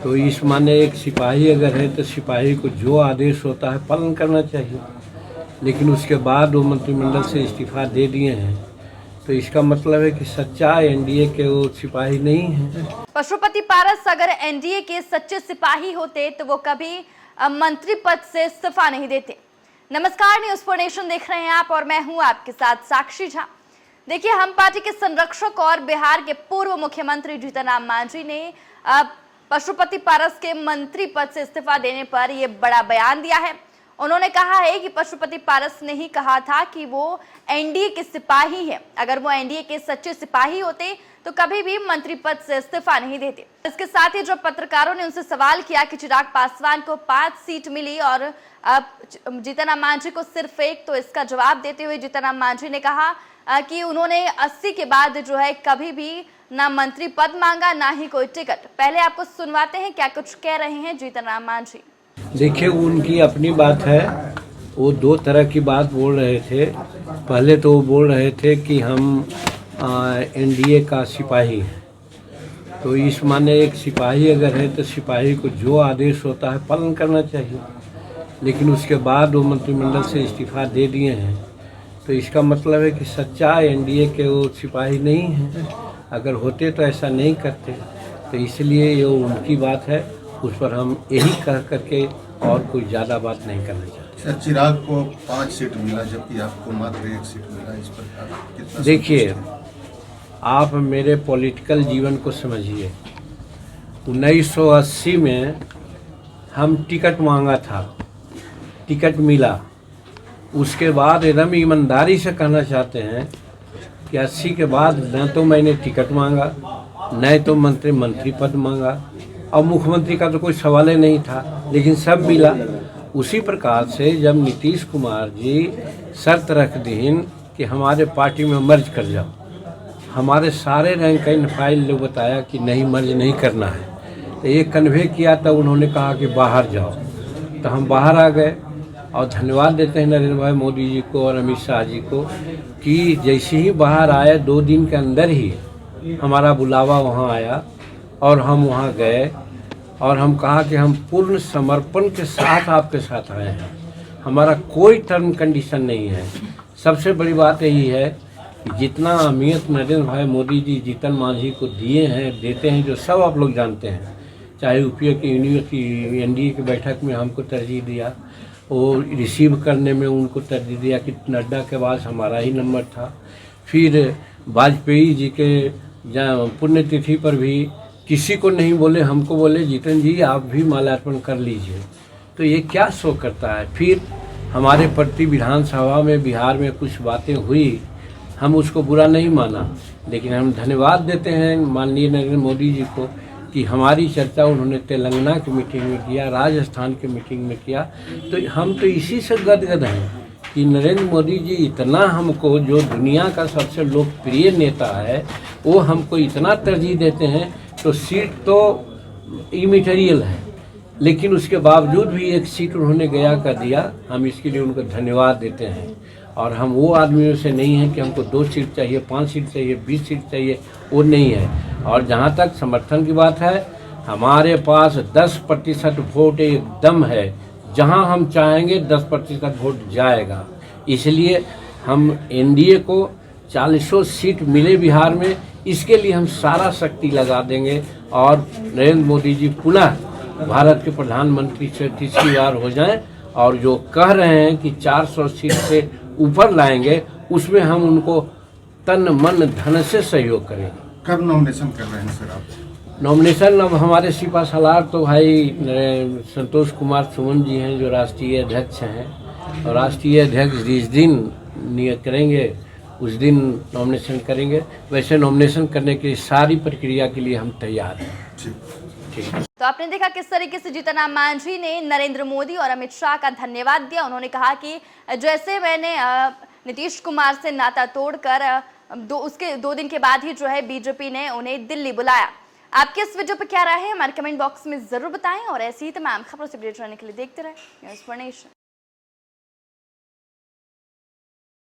तो इस माने एक सिपाही अगर है तो सिपाही को जो आदेश होता है पालन करना चाहिए, लेकिन उसके बाद वो मंत्रिमंडल से इस्तीफा दे दिए हैं, तो इसका मतलब है कि सच्चा एनडीए के वो सिपाही नहीं है। पशुपति पारस अगर एनडीए के सच्चे सिपाही होते तो वो कभी मंत्री पद से इस्तीफा नहीं देते। नमस्कार, न्यूज फॉर नेशन देख रहे हैं आप और मैं हूं आपके साथ साक्षी झा। देखिए, हम पार्टी के संरक्षक और बिहार के पूर्व मुख्यमंत्री जीतन राम मांझी ने पशुपति पारस के मंत्री पद से इस्तीफा देने पर यह बड़ा बयान दिया है। उन्होंने कहा है कि पशुपति पारस ने ही कहा था कि वो एनडीए के सिपाही हैं। अगर वो एनडीए के सच्चे सिपाही होते तो कभी भी मंत्री पद से इस्तीफा नहीं देते। इसके साथ ही जब पत्रकारों ने उनसे सवाल किया कि चिराग पासवान को 5 सीट मिली और जीतन राम मांझी को सिर्फ 1, तो इसका जवाब देते हुए जीतन राम मांझी ने कहा कि उन्होंने 80 के बाद जो है कभी भी ना मंत्री पद मांगा, ना ही कोई टिकट। पहले आपको सुनवाते हैं क्या कुछ कह रहे हैं जीतन राम मांझी। देखिए, उनकी अपनी बात है। वो 2 तरह की बात बोल रहे थे। पहले तो वो बोल रहे थे कि हम एनडीए का सिपाही है, तो इस माने एक सिपाही अगर है तो सिपाही को जो आदेश होता है पालन करना चाहिए, लेकिन उसके बाद वो मंत्रिमंडल से इस्तीफा दे दिए हैं, तो इसका मतलब है कि सच्चा एनडीए के वो सिपाही नहीं है। अगर होते तो ऐसा नहीं करते, तो इसलिए ये उनकी बात है, उस पर हम यही कह करके और कोई ज़्यादा बात नहीं करना चाहते। चिराग को 5 सीट मिला जबकि आपको मात्र 1 सीट मिला, इस पर कितना? देखिए, आप मेरे पॉलिटिकल जीवन को समझिए। 1980 में हम टिकट मांगा था, टिकट मिला। उसके बाद एकदम ईमानदारी से कहना चाहते हैं कि 80 के बाद न तो मैंने टिकट मांगा, न तो मंत्री पद मांगा, और मुख्यमंत्री का तो कोई सवाल ही नहीं था, लेकिन सब मिला। उसी प्रकार से जब नीतीश कुमार जी शर्त रख दीन कि हमारे पार्टी में मर्ज कर जाओ, हमारे सारे रैंक एंड फाइल लोग बताया कि नहीं, मर्ज नहीं करना है, तो ये कन्वे किया, तब उन्होंने कहा कि बाहर जाओ, तो हम बाहर आ गए। और धन्यवाद देते हैं नरेंद्र भाई मोदी जी को और अमित शाह जी को कि जैसे ही बाहर आए 2 दिन के अंदर ही हमारा बुलावा वहाँ आया और हम वहाँ गए और हम कहा कि हम पूर्ण समर्पण के साथ आपके साथ आए हैं, हमारा कोई टर्म कंडीशन नहीं है। सबसे बड़ी बात यही है कि जितना अहमियत नरेंद्र भाई मोदी जी जीतन मांझी को दिए हैं, देते हैं, जो सब आप लोग जानते हैं, चाहे यूपीए की यूनिवर्सिटी एनडीए की बैठक में हमको तरजीह दिया, वो रिसीव करने में उनको तरजीह दिया कि नड्डा के बाद हमारा ही नंबर था। फिर वाजपेयी जी के पुण्यतिथि पर भी किसी को नहीं बोले, हमको बोले जीतन जी आप भी माल्यार्पण कर लीजिए, तो ये क्या शो करता है। फिर हमारे प्रति विधानसभा में बिहार में कुछ बातें हुई, हम उसको बुरा नहीं माना, लेकिन हम धन्यवाद देते हैं माननीय नरेंद्र मोदी जी को कि हमारी चर्चा उन्होंने तेलंगाना की मीटिंग में किया, राजस्थान की मीटिंग में किया, तो हम तो इसी से गदगद हैं कि नरेंद्र मोदी जी इतना हमको, जो दुनिया का सबसे लोकप्रिय नेता है, वो हमको इतना तरजीह देते हैं। तो सीट तो इमेटीरियल है, लेकिन उसके बावजूद भी 1 सीट उन्होंने गया कर दिया। हम इसके लिए उनको धन्यवाद देते हैं। और हम वो आदमियों से नहीं हैं कि हमको 2 सीट चाहिए, 5 सीट चाहिए, 20 सीट चाहिए, वो नहीं है। और जहाँ तक समर्थन की बात है, हमारे पास 10% वोट एकदम है, जहाँ हम चाहेंगे 10% वोट जाएगा। इसलिए हम एनडीए को 40 सीट मिले बिहार में, इसके लिए हम सारा शक्ति लगा देंगे और नरेंद्र मोदी जी पुनः भारत के प्रधानमंत्री से 3री बार हो जाएं, और जो कह रहे हैं कि 400 सीट से ऊपर लाएंगे, उसमें हम उनको तन मन धन से सहयोग करेंगे। कब नॉमिनेशन कर रहे हैं सर आप? नॉमिनेशन अब हमारे सिपा सलार तो भाई संतोष कुमार सुमन जी हैं, जो राष्ट्रीय अध्यक्ष हैं, और राष्ट्रीय अध्यक्ष जिस दिन नियत करेंगे उस दिन नॉमिनेशन करेंगे। वैसे नॉमिनेशन करने की सारी प्रक्रिया के लिए हम तैयार हैं। ठीक। तो आपने देखा किस तरीके से जीतन राम मांझी ने नरेंद्र मोदी और अमित शाह का धन्यवाद दिया। उन्होंने कहा कि जैसे मैंने नीतीश कुमार से नाता तोड़कर उसके 2 दिन के बाद ही जो है बीजेपी ने उन्हें दिल्ली बुलाया। आपके इस वीडियो पर क्या राय है, हमारे कमेंट बॉक्स में जरूर बताएं और ऐसी ही तमाम खबरों से अपडेट रहने के लिए देखते रहें न्यूज़ फॉर नेशन।